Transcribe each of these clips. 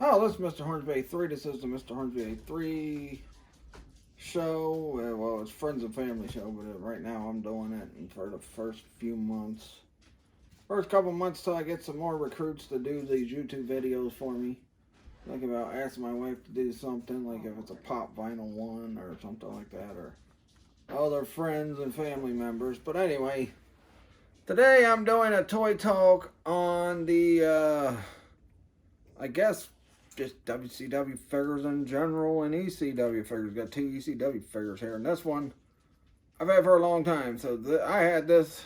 Oh, this is Mr. Hornsby 3. This is the Mr. Hornsby 3 show. Well, it's Friends and Family show, but right now I'm doing it. And for the first few months, first couple months till I get some more recruits to do these YouTube videos for me. Like about asking my wife to do something, like if it's a pop vinyl one or something like that, or other friends and family members. But anyway, today I'm doing a toy talk on the, I guess, just WCW figures in general and ECW figures. Got two ECW figures here, and this one I've had for a long time. So I had this.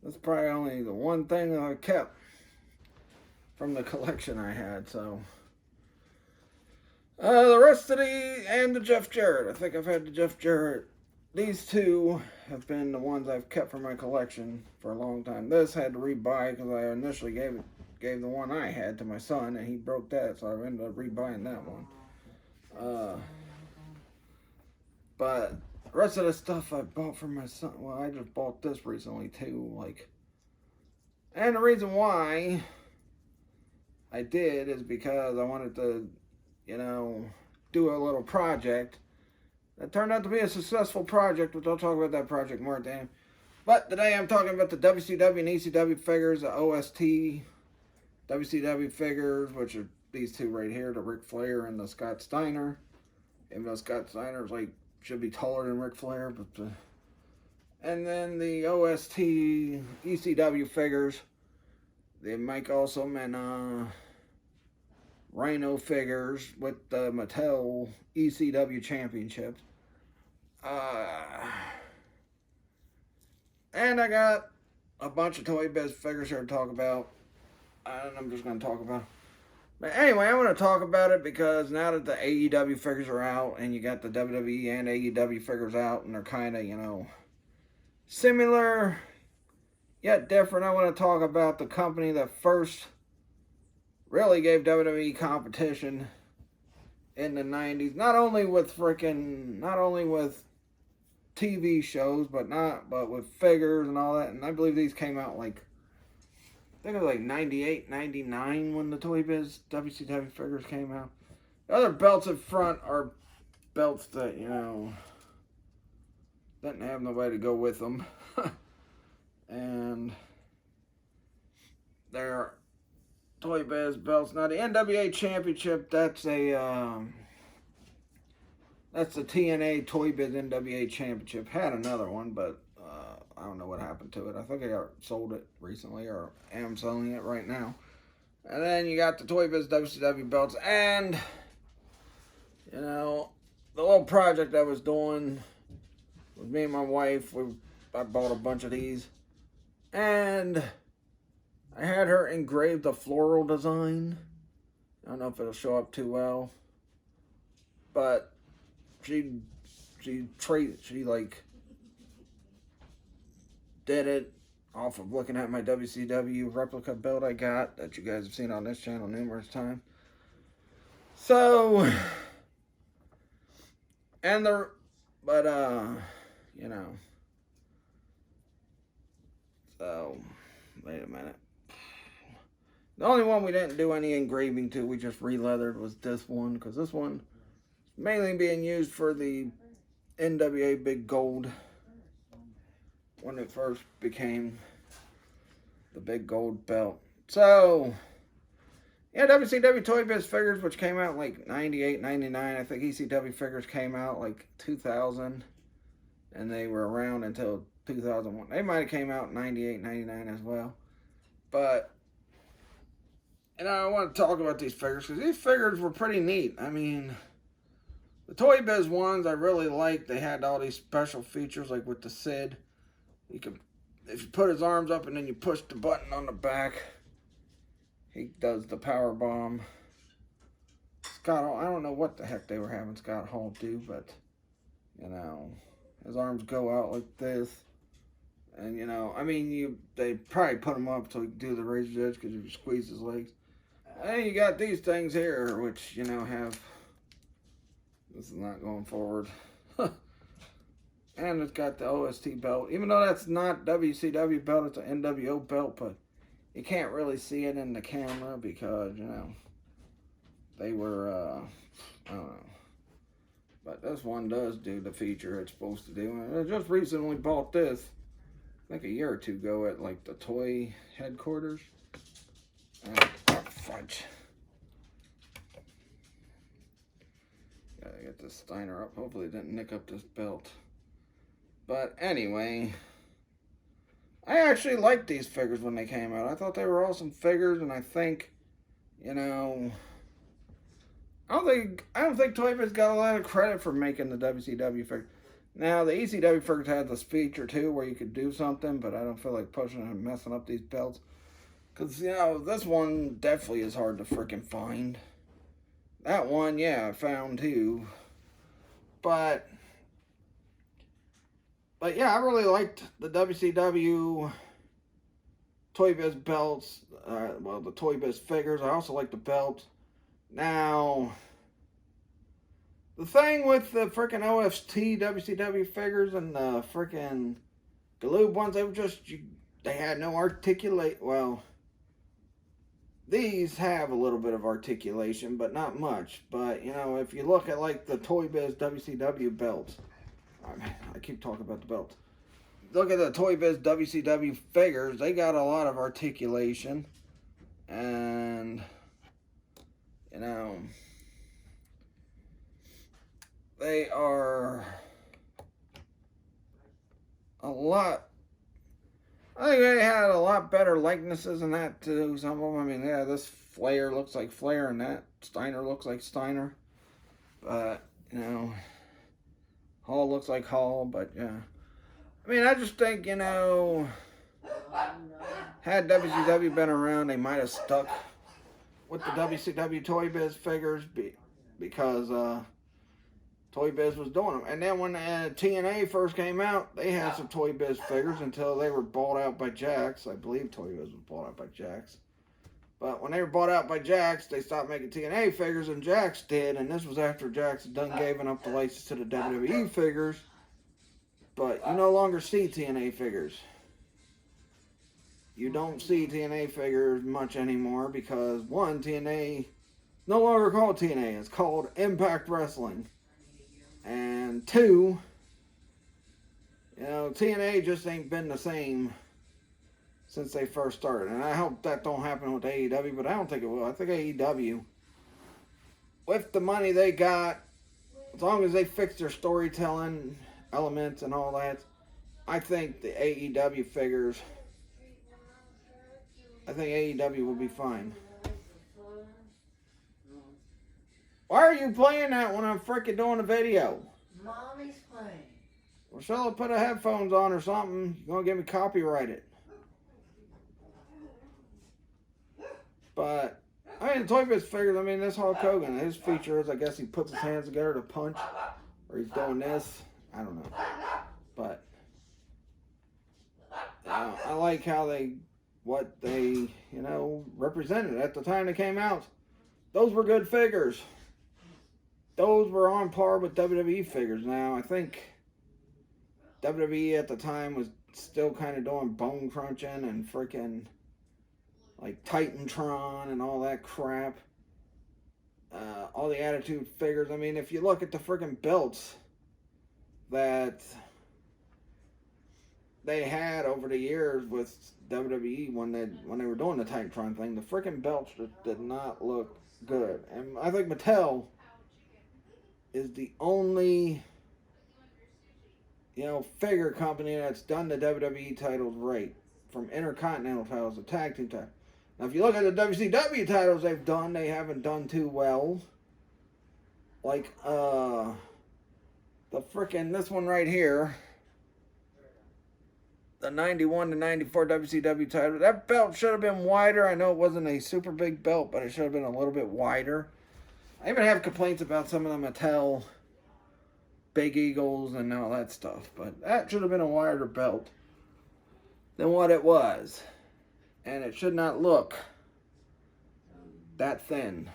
That's probably only the one thing that I kept from the collection I had. So the rest of and the Jeff Jarrett. I think I've had the Jeff Jarrett. These two have been the ones I've kept from my collection for a long time. This I had to rebuy because I initially gave the one I had to my son, and he broke that, so I ended up rebuying that one. But the rest of the stuff I bought for my son, well, I just bought this recently too, and the reason why I did is because I wanted to, do a little project that turned out to be a successful project, which I'll talk about that project more at the end. But today I'm talking about the WCW and ECW figures, the OST WCW figures, which are these two right here, the Ric Flair and the Scott Steiner. Even though Scott Steiner's should be taller than Ric Flair, but and then the OST ECW figures, the Mike Awesome and Rhino figures with the Mattel ECW championships. And I got a bunch of Toy Biz Figures here to talk about. And I'm just going to talk about it. But anyway, I'm going to talk about it because now that the AEW figures are out and you got the WWE and AEW figures out and they're kind of, similar yet different, I want to talk about the company that first really gave WWE competition in the 90s. Not only with TV shows, but with figures and all that. And I believe these came out I think it was 98, 99 when the Toy Biz WCW figures came out. The other belts in front are belts that, didn't have nobody to go with them. And they're Toy Biz belts. Now the NWA Championship, that's the TNA Toy Biz NWA Championship. Had another one, but I don't know what happened to it. I think I sold it recently, or am selling it right now. And then you got the Toy Biz WCW belts, and the little project I was doing with me and my wife. I bought a bunch of these, and I had her engrave the floral design. I don't know if it'll show up too well, but she did it off of looking at my WCW replica belt I got that you guys have seen on this channel numerous times. So, so, wait a minute. The only one we didn't do any engraving to, we just re-leathered, was this one, because this one is mainly being used for the NWA Big Gold when it first became the Big Gold belt. So, yeah, WCW Toy Biz Figures, which came out 98, 99. I think ECW Figures came out 2000, and they were around until 2001. They might have came out in 98, 99 as well. But, I want to talk about these figures because these figures were pretty neat. I mean, the Toy Biz ones I really liked. They had all these special features, like with the Sid. You can, if you put his arms up and then you push the button on the back, he does the power bomb. Scott Hall, I don't know what the heck they were having Scott Hall do, but his arms go out like this. And they probably put him up so he could do the razor edge because if you squeeze his legs. And you got these things here, which have, this is not going forward. And it's got the OST belt. Even though that's not WCW belt, it's an NWO belt, but you can't really see it in the camera because, they were, I don't know. But this one does do the feature it's supposed to do. I just recently bought this, I think a year or two ago at like the toy headquarters. Oh, fudge. Gotta get this Steiner up. Hopefully it didn't nick up this belt. But anyway, I actually liked these figures when they came out. I thought they were awesome figures, and I think, you know, I don't think Toy Biz got a lot of credit for making the WCW figure. Now the ECW figures had this feature too where you could do something, but I don't feel like pushing and messing up these belts. Cause you know, this one definitely is hard to freaking find. That one, yeah, I found too. But yeah, I really liked the WCW Toy Biz belts. Well, the Toy Biz figures. I also like the belt. Now, the thing with the freaking OST WCW figures and the freaking Galoob ones, they were just, they had no well, these have a little bit of articulation, but not much. But, you know, if you look at, like, the Toy Biz WCW belts, I keep talking about the belts. Look at the Toy Biz WCW figures, they got a lot of articulation. And, you know, they are a lot, I think they had a lot better likenesses than that too, some of them. I mean, yeah, this Flair looks like Flair and that Steiner looks like Steiner. But, you know, Hall looks like Hall, but yeah. I mean, I just think, you know, had WCW been around, they might have stuck with the WCW Toy Biz figures because Toy Biz was doing them. And then when TNA first came out, they had some Toy Biz figures until they were bought out by Jakks. I believe Toy Biz was bought out by Jakks. But when they were bought out by Jakks, they stopped making TNA figures, and Jakks did. And this was after Jakks had done giving up the license to the WWE figures. But you no longer see TNA figures. You don't see TNA figures much anymore because, one, TNA no longer called TNA. It's called Impact Wrestling. And two, you know, TNA just ain't been the same since they first started. And I hope that don't happen with AEW, but I don't think it will. I think AEW, with the money they got, as long as they fix their storytelling elements and all that, I think the AEW figures, I think AEW will be fine. Why are you playing that when I'm freaking doing a video? Mommy's playing. Well, shall I put a headphones on or something? You're going to get me copyrighted. But, I mean, the Toy Biz figures, I mean, this Hulk Hogan, his feature is, I guess he puts his hands together to punch, or he's doing this. I don't know. But, I like how what they, you know, represented at the time they came out. Those were good figures. Those were on par with WWE figures. Now, I think WWE at the time was still kind of doing bone crunching and freaking like Titantron and all that crap. All the Attitude figures. I mean, if you look at the freaking belts that they had over the years with WWE when they were doing the Titantron thing, the freaking belts just did not look good. And I think Mattel is the only, you know, figure company that's done the WWE titles right, from Intercontinental titles to Tag Team titles. Now, if you look at the WCW titles they've done, they haven't done too well. Like, the frickin', this one right here, the 91 to 94 WCW title, that belt should have been wider. I know it wasn't a super big belt, but it should have been a little bit wider. I even have complaints about some of the Mattel Big Eagles and all that stuff, but that should have been a wider belt than what it was. And it should not look that thin.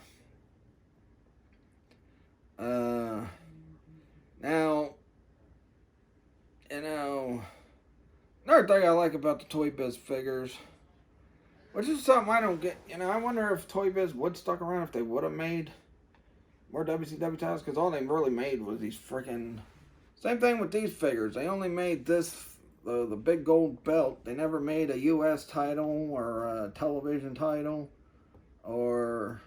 Now, you know, another thing I like about the Toy Biz figures, which is something I don't get, you know, I wonder if Toy Biz would stuck around if they would have made more WCW titles, because all they really made was these freaking... Same thing with these figures. They only made this, the big gold belt. They never made a U.S. title or a television title or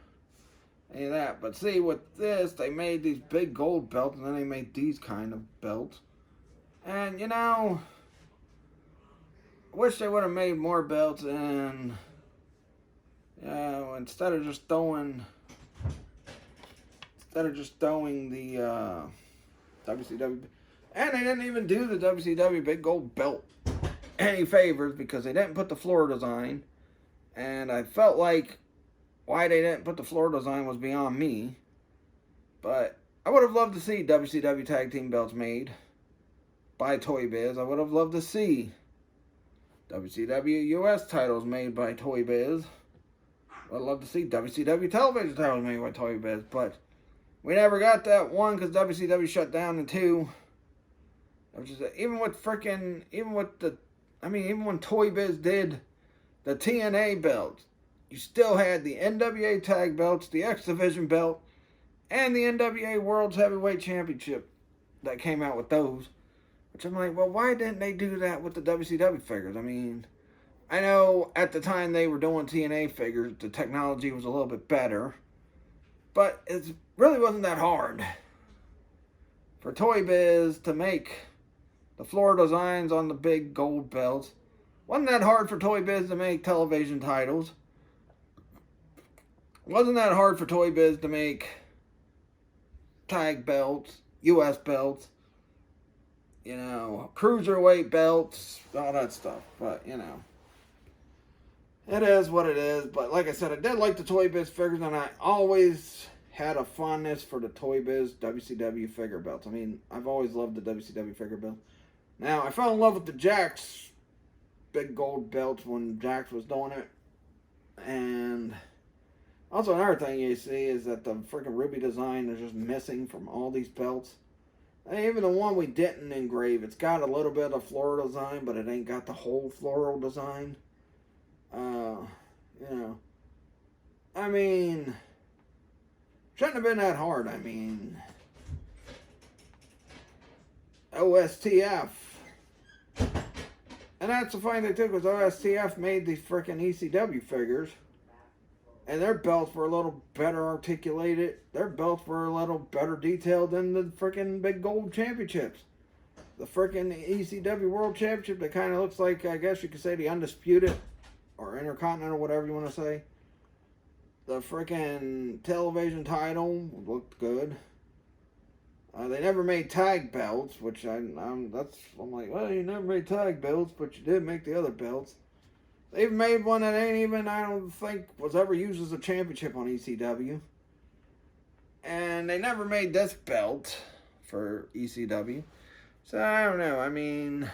any of that. But see, with this, they made these big gold belts, and then they made these kind of belts. And, you know, I wish they would have made more belts, and, you know, instead of just throwing the WCW, and they didn't even do the WCW big gold belt any favors, because they didn't put the floor design, and I felt like why they didn't put the floor design was beyond me. But I would have loved to see WCW tag team belts made by Toy Biz. I would have loved to see WCW US titles made by Toy Biz. I would love to see WCW television titles made by Toy Biz, but we never got that. One, because WCW shut down, and two, even when Toy Biz did the TNA belts, you still had the NWA tag belts, the X Division belt, and the NWA World's Heavyweight Championship that came out with those. Which I'm like, well, why didn't they do that with the WCW figures? I mean, I know at the time they were doing TNA figures, the technology was a little bit better, but it really wasn't that hard for Toy Biz to make the floor designs on the big gold belts. Wasn't that hard for Toy Biz to make television titles. Wasn't that hard for Toy Biz to make tag belts, US belts, you know, cruiserweight belts, all that stuff. But, you know, it is what it is. But like I said, I did like the Toy Biz figures, and I always had a fondness for the Toy Biz WCW figure belts. I mean, I've always loved the WCW figure belt. Now, I fell in love with the Jakks big gold belts when Jakks was doing it. And also another thing you see is that the freaking ruby design is just missing from all these belts. And even the one we didn't engrave, it's got a little bit of floral design, but it ain't got the whole floral design. You know, I mean, shouldn't have been that hard. I mean, OSTF. And that's the funny thing too, because OSTF made these freaking ECW figures, and their belts were a little better articulated. Their belts were a little better detailed than the freaking big gold championships. The freaking ECW World Championship that kind of looks like, I guess you could say, the Undisputed or Intercontinental, whatever you want to say. The freaking television title looked good. They never made tag belts, which I'm like, well, you never made tag belts, but you did make the other belts. They even made one that ain't even, I don't think, was ever used as a championship on ECW. And they never made this belt for ECW. So, I don't know. I mean,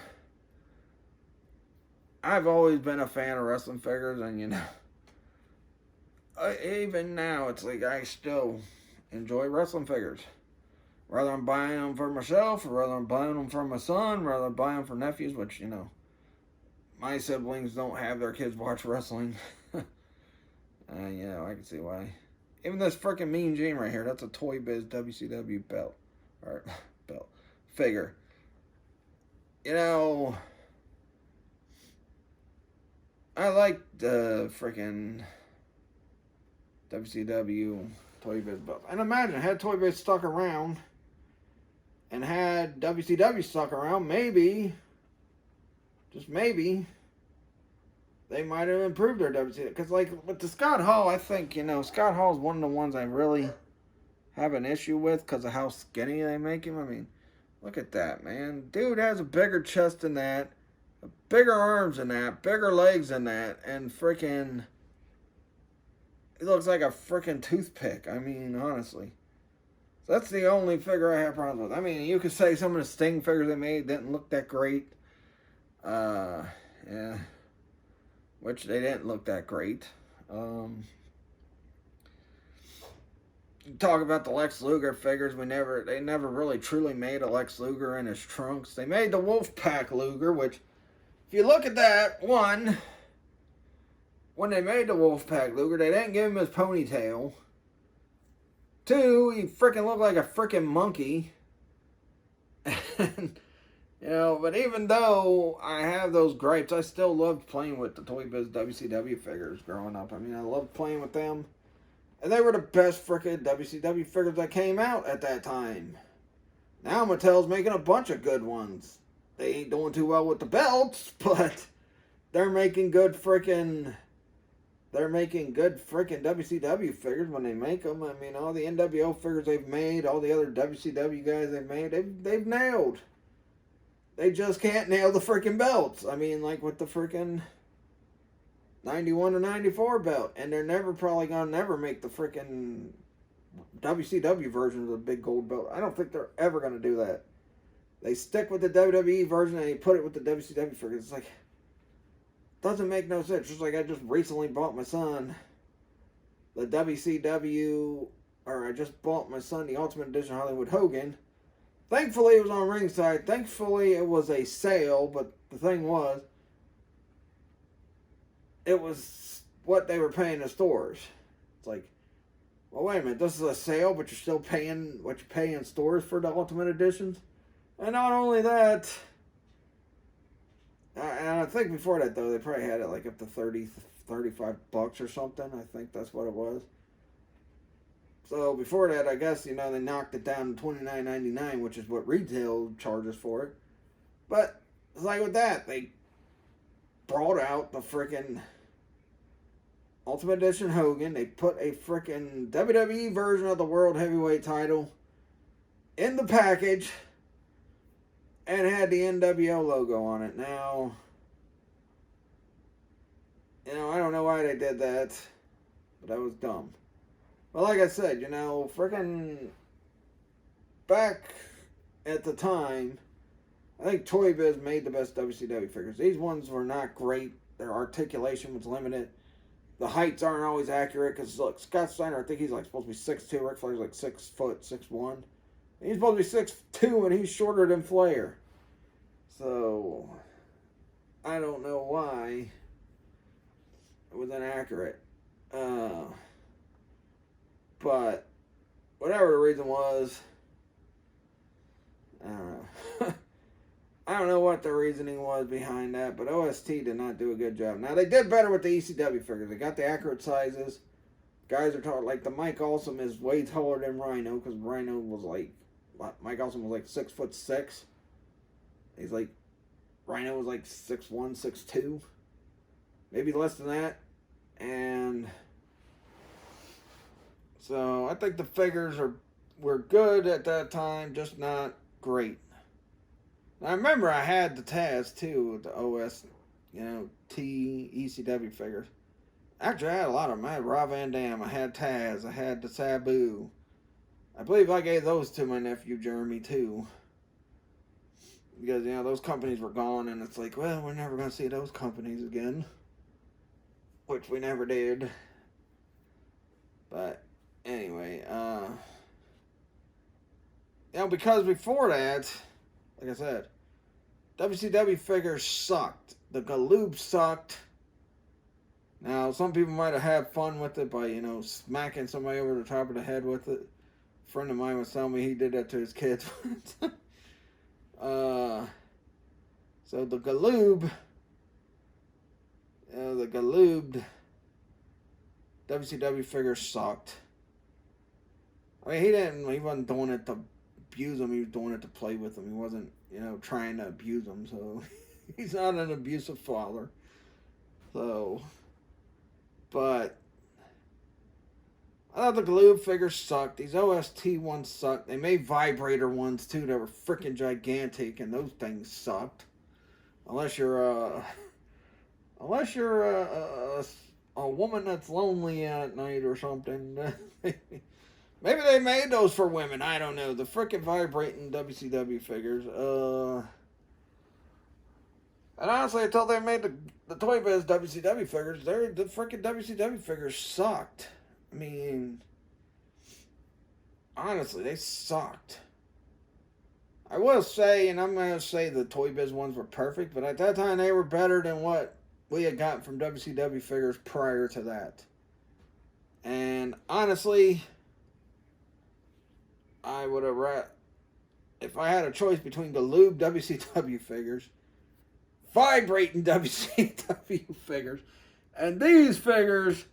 I've always been a fan of wrestling figures, and, you know, even now, it's like I still enjoy wrestling figures. Whether I'm buying them for myself, or whether I'm buying them for my son, whether I'm buying them for nephews, which, you know, my siblings don't have their kids watch wrestling. You know, I can see why. Even this freaking Mean Gene right here, that's a Toy Biz WCW belt. Or, belt. Figure. You know, I like the freaking WCW Toy Biz belt. And imagine, had Toy Biz stuck around, and had WCW stuck around, maybe, just maybe, they might have improved their WCW. Because, like, with the Scott Hall, I think, you know, Scott Hall is one of the ones I really have an issue with because of how skinny they make him. I mean, look at that, man. Dude has a bigger chest than that, bigger arms than that, bigger legs than that, and freaking, he looks like a freaking toothpick. I mean, honestly. So that's the only figure I have problems with. I mean, you could say some of the Sting figures they made didn't look that great. Yeah. Which they didn't look that great. You talk about the Lex Luger figures. They never really truly made a Lex Luger in his trunks. They made the Wolfpack Luger, which, if you look at that, one, when they made the Wolfpack Luger, they didn't give him his ponytail. 2, he freaking looked like a freaking monkey. And, you know, but even though I have those gripes, I still loved playing with the Toy Biz WCW figures growing up. I mean, I loved playing with them. And they were the best freaking WCW figures that came out at that time. Now Mattel's making a bunch of good ones. They ain't doing too well with the belts, but they're making good freaking WCW figures when they make them. I mean, all the NWO figures they've made, all the other WCW guys they've made, they've nailed. They just can't nail the freaking belts. I mean, like with the freaking 91 or 94 belt. And they're probably going to never make the freaking WCW version of the big gold belt. I don't think they're ever going to do that. They stick with the WWE version and they put it with the WCW figures. It's like, doesn't make no sense. Just like I just recently bought my son the WCW, or I just bought my son the Ultimate Edition Hollywood Hogan. Thankfully it was on ringside. Thankfully it was a sale, but the thing was, it was what they were paying the stores. It's like, well, wait a minute, this is a sale, but you're still paying what you pay in stores for the Ultimate Editions? And not only that, and I think before that, though, they probably had it like up to $30, $35 or something. I think that's what it was. So before that, I guess, you know, they knocked it down to $29.99, which is what retail charges for it. But it's like with that, they brought out the freaking Ultimate Edition Hogan. They put a freaking WWE version of the World Heavyweight title in the package and had the NWO logo on it. Now, you know, I don't know why they did that, but that was dumb. But like I said, you know, freaking back at the time, I think Toy Biz made the best WCW figures. These ones were not great. Their articulation was limited. The heights aren't always accurate because, look, Scott Steiner, I think he's like supposed to be 6'2". Ric Flair's like 6 foot, 6'1". He's supposed to be 6'2", and he's shorter than Flair. So, I don't know why it was inaccurate. But, whatever the reason was, I don't know. I don't know what the reasoning was behind that, but OST did not do a good job. Now, they did better with the ECW figures. They got the accurate sizes. Guys are tall. Like, the Mike Awesome is way taller than Rhino, because Rhino was like, Mike Awesome was like 6'6". He's like, Rhino was like 6'1", 6'2". Maybe less than that. And so, I think the figures were good at that time, just not great. I remember I had the Taz too, the OS, you know, ECW figures. Actually, I had a lot of them. I had Rob Van Dam, I had Taz, I had the Sabu. I believe I gave those to my nephew Jeremy too. Because, you know, those companies were gone, and it's like, well, we're never going to see those companies again. Which we never did. But, anyway, you know, because before that, like I said, WCW figures sucked. The Galoob sucked. Now, some people might have had fun with it by, you know, smacking somebody over the top of the head with it. A friend of mine was telling me he did that to his kids. So the Galoob, the Galoobed WCW figures sucked. I mean, he wasn't doing it to abuse them, he was doing it to play with them. He wasn't, you know, trying to abuse them, so he's not an abusive father. So, but I thought the Galoob figures sucked. These OST ones sucked. They made vibrator ones too that were freaking gigantic, and those things sucked. Unless you're a woman that's lonely at night or something. Maybe they made those for women. I don't know. The frickin' vibrating WCW figures. And honestly, until they made the Toy Biz WCW figures, the frickin' WCW figures sucked. I mean, honestly, they sucked. I will say, and I'm going to say the Toy Biz ones were perfect, but at that time they were better than what we had gotten from WCW figures prior to that. And honestly, would have if I had a choice between the lube WCW figures, vibrating WCW figures, and these figures.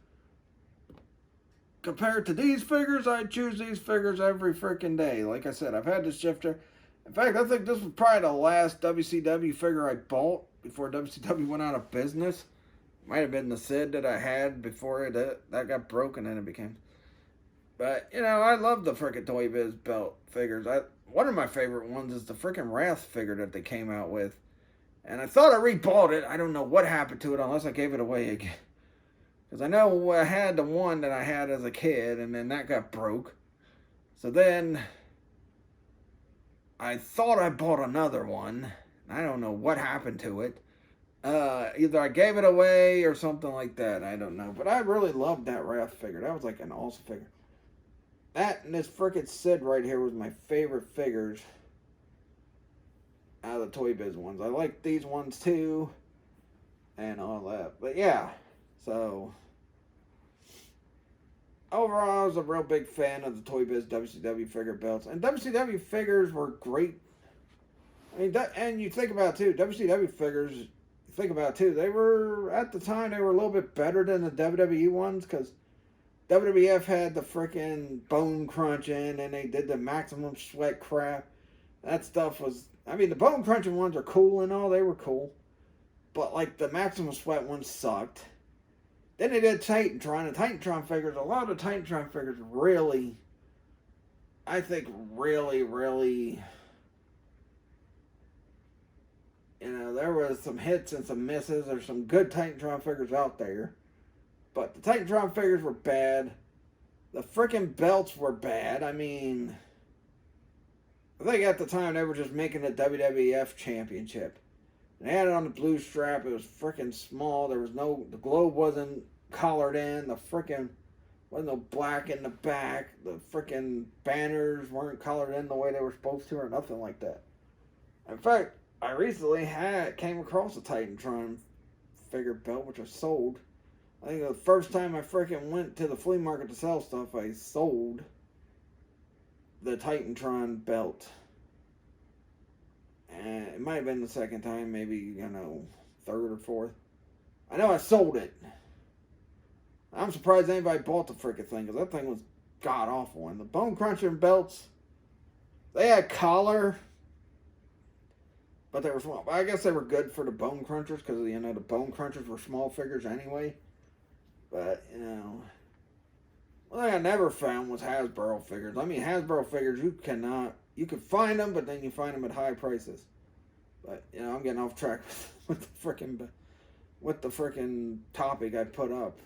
Compared to these figures, I'd choose these figures every freaking day. Like I said, I've had this shifter. In fact, I think this was probably the last WCW figure I bought before WCW went out of business. Might have been the Sid that I had before that got broken and it became. But, you know, I love the freaking Toy Biz Belt figures. One of my favorite ones is the freaking Wrath figure that they came out with. And I thought I rebought it. I don't know what happened to it unless I gave it away again. Because I know I had the one that I had as a kid, and then that got broke. So then, I thought I bought another one. I don't know what happened to it. Either I gave it away or something like that. I don't know. But I really loved that Wrath figure. That was like an awesome figure. That and this frickin' Sid right here was my favorite figures out of the Toy Biz ones. I like these ones too. And all that. But yeah. So, overall, I was a real big fan of the Toy Biz WCW figure belts. And WCW figures were great. I mean, and you think about it too, WCW figures, they were, at the time, they were a little bit better than the WWE ones. Because WWF had the freaking bone crunching and they did the maximum sweat crap. That stuff was, I mean, the bone crunching ones are cool and all, they were cool. But, like, the maximum sweat ones sucked. Then they did Titantron, and Titantron figures, a lot of the Titantron figures really, I think really, you know, there was some hits and some misses. There's some good Titantron figures out there. But the Titantron figures were bad. The freaking belts were bad. I mean, I think at the time they were just making the WWF Championship. They had it on the blue strap. It was freaking small. There was the globe wasn't collared in. The freaking wasn't no black in the back. The freaking banners weren't collared in the way they were supposed to or nothing like that. In fact, I recently came across a Titantron figure belt which I sold. I think the first time I freaking went to the flea market to sell stuff, I sold the Titantron belt. And it might have been the second time, maybe, you know, third or fourth. I know I sold it. I'm surprised anybody bought the freaking thing, because that thing was god-awful. And the bone crunching belts, they had collar, but they were small. I guess they were good for the bone crunchers, because, you know, the bone crunchers were small figures anyway. But, you know, one thing I never found was Hasbro figures. I mean, Hasbro figures, you can find them, but then you find them at high prices. But, you know, I'm getting off track with the freaking topic I put up.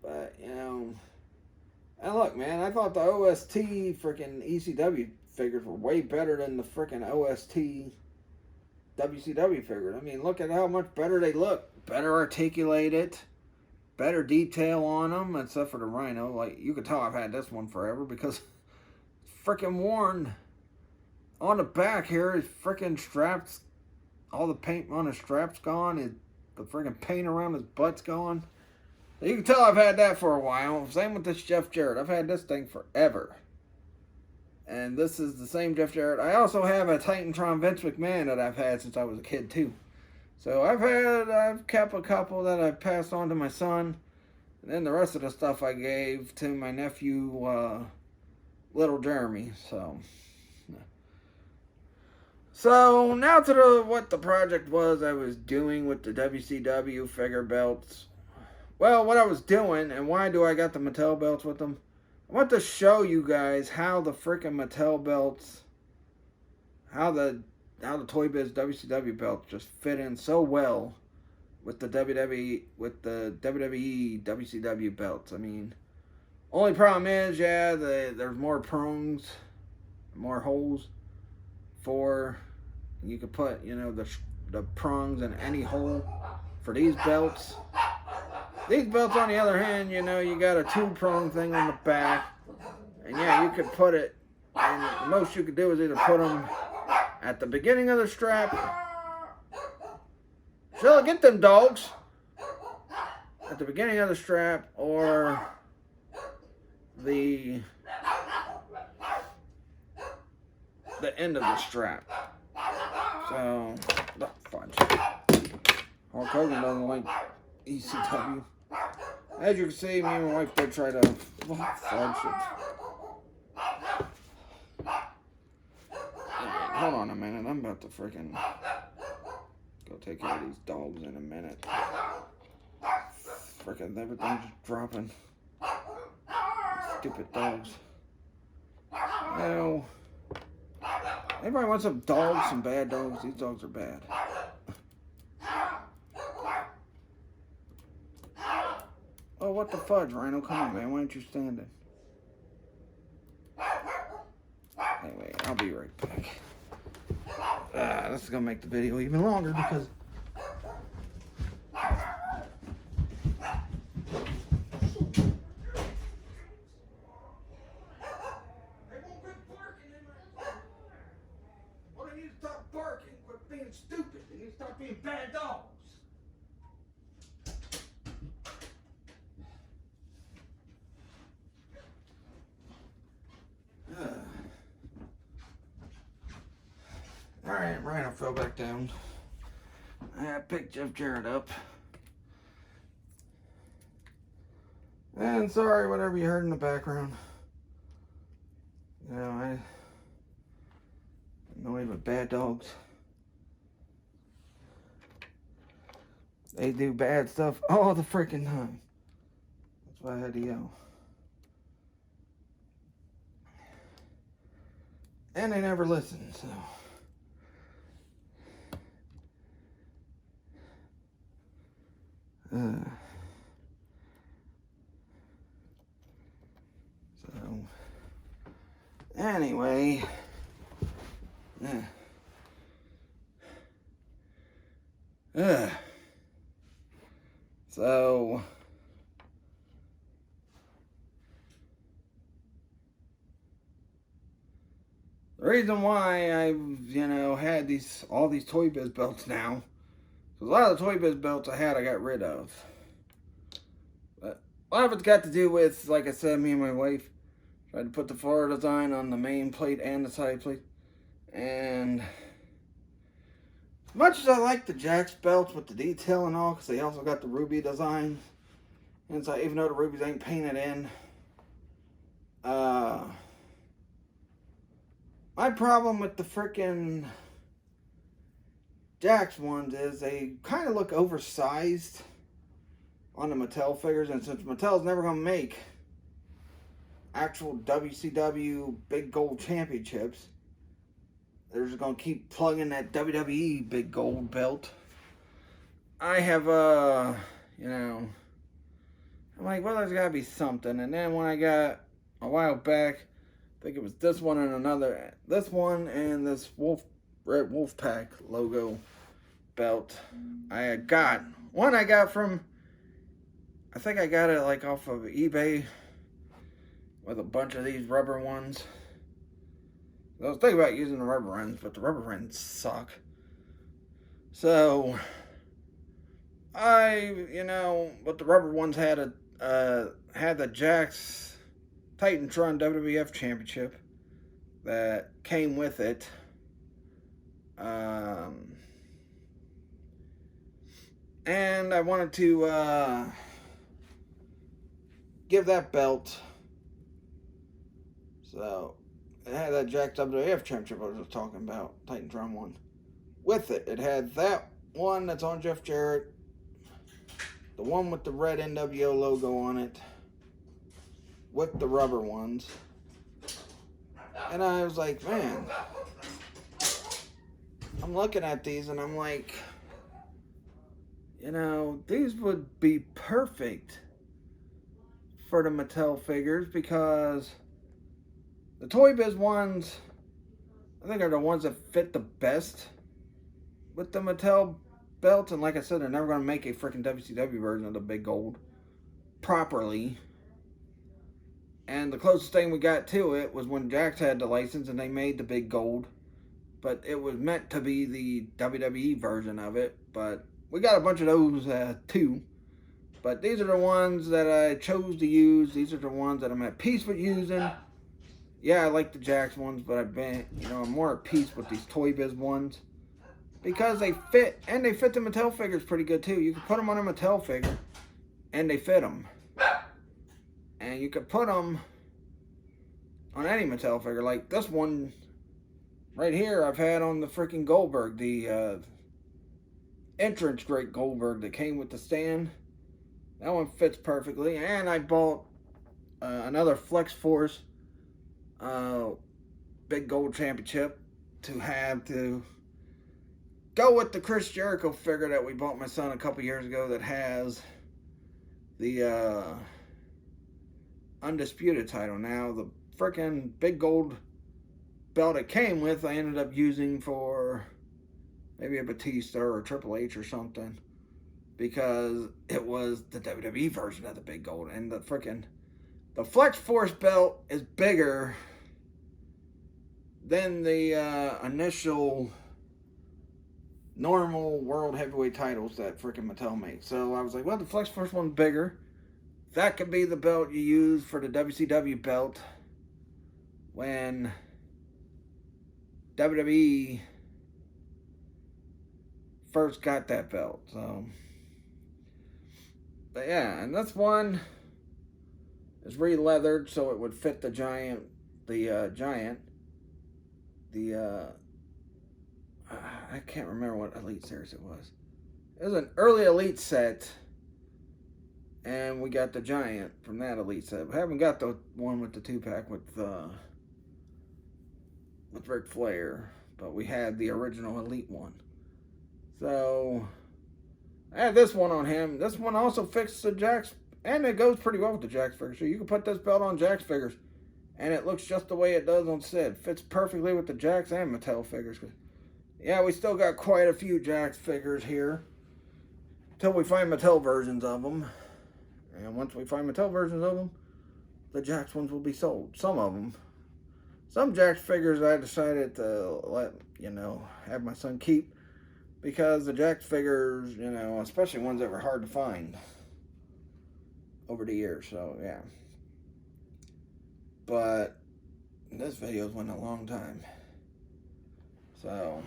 But, you know, and look, man, I thought the OST freaking ECW figures were way better than the freaking OST WCW figures. I mean, look at how much better they look. Better articulated. Better detail on them, except for the Rhino. Like, you could tell I've had this one forever because it's freaking worn. On the back here, his freaking straps, all the paint on his straps gone. The freaking paint around his butt's gone. So you can tell I've had that for a while. Same with this Jeff Jarrett. I've had this thing forever. And this is the same Jeff Jarrett. I also have a Titantron Vince McMahon that I've had since I was a kid too. So I've kept a couple that I've passed on to my son. And then the rest of the stuff I gave to my nephew, little Jeremy. So now to what the project was I was doing with the WCW figure belts. Well, what I was doing, and why do I got the Mattel belts with them? I want to show you guys how the freaking Mattel belts, how the Toy Biz WCW belts just fit in so well with the WWE WCW belts. I mean, only problem is, yeah, there's more prongs, more holes for, you could put, you know, the prongs in any hole for these belts. These belts, on the other hand, you know, you got a two-prong thing on the back. And yeah, you could put it, and the most you could do is either put them at the beginning of the strap. She'll get them dogs. At the beginning of the strap, or the the end of the strap. So, oh, fudge. Hulk Hogan doesn't like ECW. As you can see, me and my wife did try to fudge it. Hold on a minute, I'm about to freaking go take care of these dogs in a minute. Freaking everything's just dropping. Stupid dogs. Now, everybody wants some dogs, some bad dogs. These dogs are bad. Oh, what the fudge, Rhino? Come on, man. Why aren't you standing? Anyway, I'll be right back. This is going to make the video even longer because... stupid. They need to stop being bad dogs. Alright, Rhino fell back down. I picked Jeff Jarrett up. And sorry, whatever you heard in the background. You know, I know even bad dogs. They do bad stuff all the freaking time. That's why I had to yell. And they never listen, so. Anyway. So, the reason why I've, had all these Toy Biz belts now, because a lot of the Toy Biz belts I had, I got rid of. But a lot of it's got to do with, like I said, me and my wife tried to put the floral design on the main plate and the side plate. And as much as I like the Jax belts with the detail and all, because they also got the ruby design, and so even though the rubies ain't painted in, my problem with the frickin' Jax ones is they kind of look oversized on the Mattel figures, and since Mattel's never going to make actual WCW Big Gold Championships, they're just going to keep plugging that WWE Big Gold belt. I have, I'm like, well, there's got to be something. And then when I got, a while back, I think it was this one and this one and this Red Wolfpack logo belt I got. One I got from, I think I got it like off of eBay with a bunch of these rubber ones. I was thinking about using the rubber ends, but the rubber ends suck. So, but the rubber ones had the Jax Titantron WWF Championship that came with it. And I wanted to give that belt. So, it had that Jax WWF Championship I was just talking about, Titantron one. With it, it had that one that's on Jeff Jarrett, the one with the red NWO logo on it, with the rubber ones. And I was like, man, I'm looking at these and I'm like, these would be perfect for the Mattel figures, because the Toy Biz ones, I think, are the ones that fit the best with the Mattel belts. And like I said, they're never going to make a freaking WCW version of the Big Gold properly. And the closest thing we got to it was when Jax had the license and they made the Big Gold. But it was meant to be the WWE version of it. But we got a bunch of those too. But these are the ones that I chose to use. These are the ones that I'm at peace with using. yeah, I like the Jakks ones, but I've been, I'm more at peace with these Toy Biz ones. Because they fit, and they fit the Mattel figures pretty good too. You can put them on a Mattel figure, and they fit them. And you could put them on any Mattel figure. Like this one right here, I've had on the freaking Goldberg, the entrance great Goldberg that came with the stand. That one fits perfectly. And I bought another Flex Force Big Gold Championship to have to go with the Chris Jericho figure that we bought my son a couple years ago that has the Undisputed title. Now, the frickin' big gold belt it came with, I ended up using for maybe a Batista or a Triple H or something, because it was the WWE version of the big gold. And the Flex Force belt is bigger than the initial normal world heavyweight titles that freaking Mattel makes. So I was like, well, the Flex Force one's bigger. That could be the belt you use for the WCW belt when WWE first got that belt. So, but yeah, and this one is re-leathered so it would fit the Giant. I can't remember what Elite Series it was. It was an early Elite set, and we got the Giant from that Elite set. We haven't got the one with the 2-pack with Ric Flair, but we had the original Elite one. So I had this one on him. This one also fits the Jakks, and it goes pretty well with the Jakks figures. So you can put this belt on Jakks figures, and it looks just the way it does on Sid. Fits perfectly with the Jakks and Mattel figures. Yeah, we still got quite a few Jakks figures here until we find Mattel versions of them. And once we find Mattel versions of them, the Jakks ones will be sold. Some of them. Some Jakks figures I decided to let, have my son keep, because the Jakks figures, especially ones that were hard to find over the years. So, yeah. But this video's went a long time. So,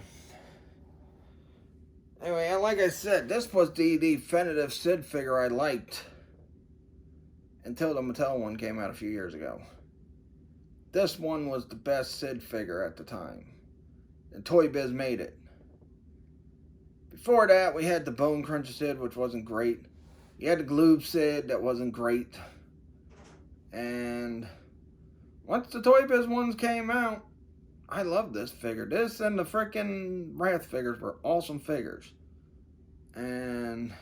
anyway, and like I said, this was the definitive Sid figure I liked until the Mattel one came out a few years ago. This one was the best Sid figure at the time, and Toy Biz made it. Before that, we had the Bone Cruncher Sid, which wasn't great. You had the Gloob Sid, that wasn't great. And once the Toy Biz ones came out, I love this figure. This and the frickin' Wrath figures were awesome figures. And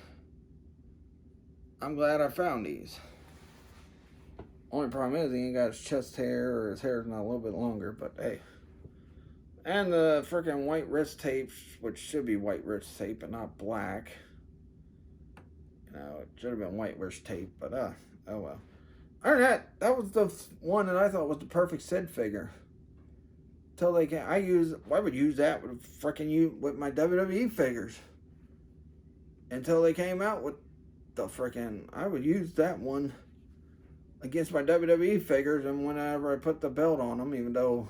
I'm glad I found these. Only problem is he ain't got his chest hair, or his hair's not a little bit longer, but hey. And the frickin' white wrist tape, which should be white wrist tape and not black. It should have been white wrist tape, but oh well. Other than that was the one that I thought was the perfect Sid figure. Till they can, I would use that with my WWE figures. Until they came out with the I would use that one against my WWE figures, and whenever I put the belt on them, even though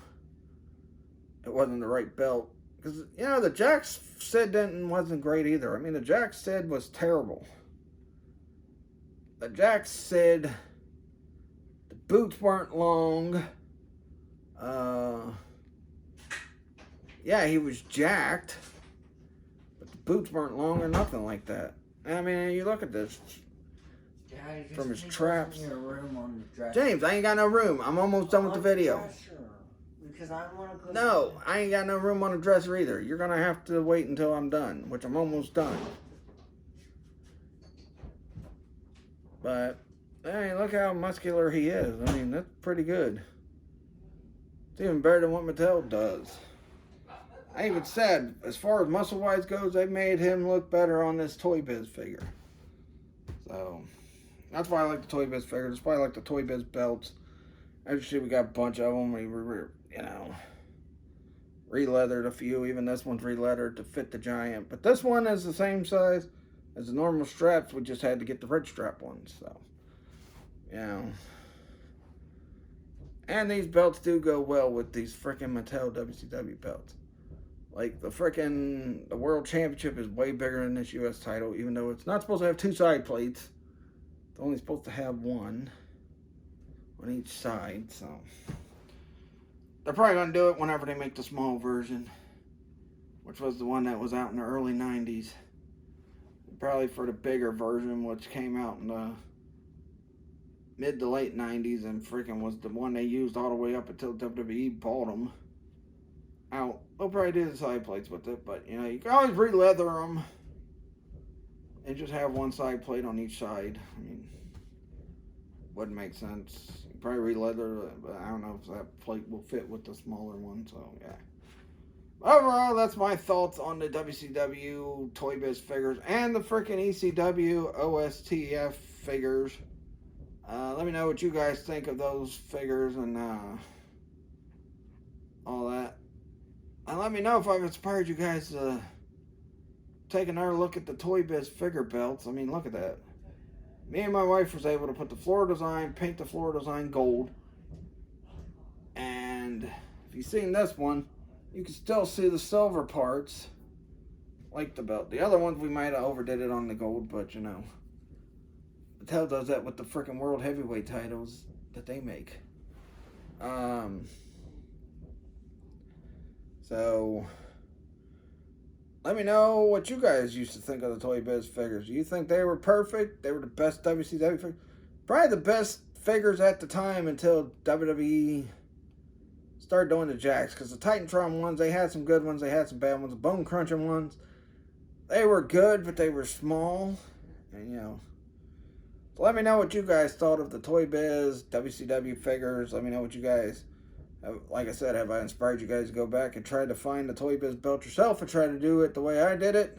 it wasn't the right belt. Because, the Jakks Sid wasn't great either. I mean, the Jakks Sid was terrible. The Jakks Sid, the boots weren't long. Yeah, he was jacked, but the boots weren't long or nothing like that. I mean, you look at this, from his traps. James, I ain't got no room. I'm almost done with the video. Because I want to go. No, I ain't got no room on the dresser either. You're going to have to wait until I'm done, which I'm almost done. But, hey, look how muscular he is. I mean, that's pretty good. It's even better than what Mattel does. I even said, as far as muscle-wise goes, they made him look better on this Toy Biz figure. So, that's why I like the Toy Biz figures. That's why I like the Toy Biz belts. Actually, we got a bunch of them. We were, re-leathered a few. Even this one's re-leathered to fit the Giant. But this one is the same size as the normal straps. We just had to get the red strap ones. So, And these belts do go well with these freaking Mattel WCW belts. Like, the World Championship is way bigger than this U.S. title, even though it's not supposed to have 2 side plates. It's only supposed to have 1 on each side, so. They're probably going to do it whenever they make the small version, which was the one that was out in the early 90s. Probably for the bigger version, which came out in the mid to late 90s and freaking was the one they used all the way up until WWE bought them out. They'll probably do the side plates with it, but you know, you can always re-leather them and just have 1 side plate on each side. I mean, wouldn't make sense. You probably re-leather, but I don't know if that plate will fit with the smaller one, so yeah. Overall, that's my thoughts on the WCW Toy Biz Figures and the freaking ECW OSTF figures. Let me know what you guys think of those figures and all that. And let me know if I've inspired you guys to take another look at the Toy Biz figure belts. I mean, look at that. Me and my wife was able to put the floor design, paint the floor design gold. And if you've seen this one, you can still see the silver parts, like the belt. The other ones, we might have overdid it on the gold, but you know, Mattel does that with the freaking World Heavyweight titles that they make. So, let me know what you guys used to think of the Toy Biz figures. Do you think they were perfect? They were the best WCW figures? Probably the best figures at the time until WWE started doing the Jacks, because the Titantron ones, they had some good ones, they had some bad ones. The bone crunching ones, they were good, but they were small, and you know. So let me know what you guys thought of the Toy Biz WCW figures. Let me know what you guys, like I said, have I inspired you guys to go back and try to find the Toy Biz belt yourself and try to do it the way I did it,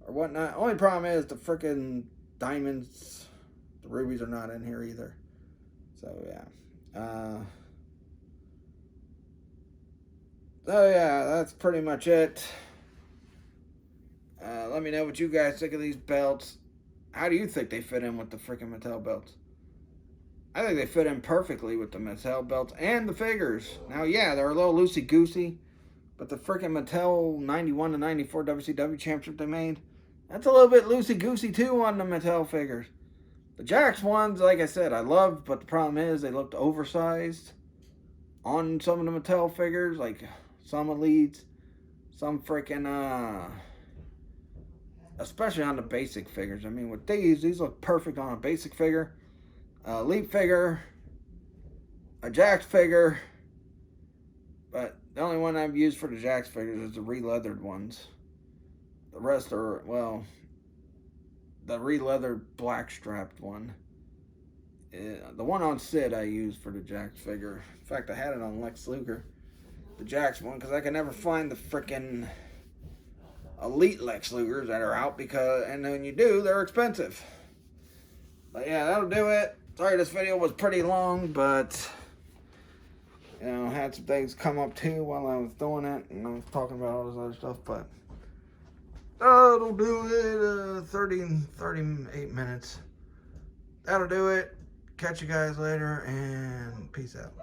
or whatnot. Only problem is the freaking diamonds, the rubies are not in here either. So yeah. So yeah, that's pretty much it. Let me know what you guys think of these belts. How do you think they fit in with the freaking Mattel belts? I think they fit in perfectly with the Mattel belts and the figures. Now, yeah, they're a little loosey-goosey, but the freaking Mattel 91 to 94 WCW championship they made, that's a little bit loosey-goosey too on the Mattel figures. The Jakks ones, like I said, I loved, but the problem is they looked oversized on some of the Mattel figures, like some elites, some freaking, especially on the basic figures. I mean, with these look perfect on a basic figure, elite figure, a Jakks figure, but the only one I've used for the Jakks figures is the re-leathered ones. The rest are, well, the re-leathered black strapped one. The one on Sid I used for the Jakks figure. In fact, I had it on Lex Luger, the Jakks one, because I can never find the freaking elite Lex Lugers that are out, and when you do, they're expensive. But yeah, that'll do it. Sorry this video was pretty long, but you know, had some things come up too while I was doing it, and I was talking about all this other stuff, but that'll do it. 38 minutes. That'll do it. Catch you guys later, and peace out.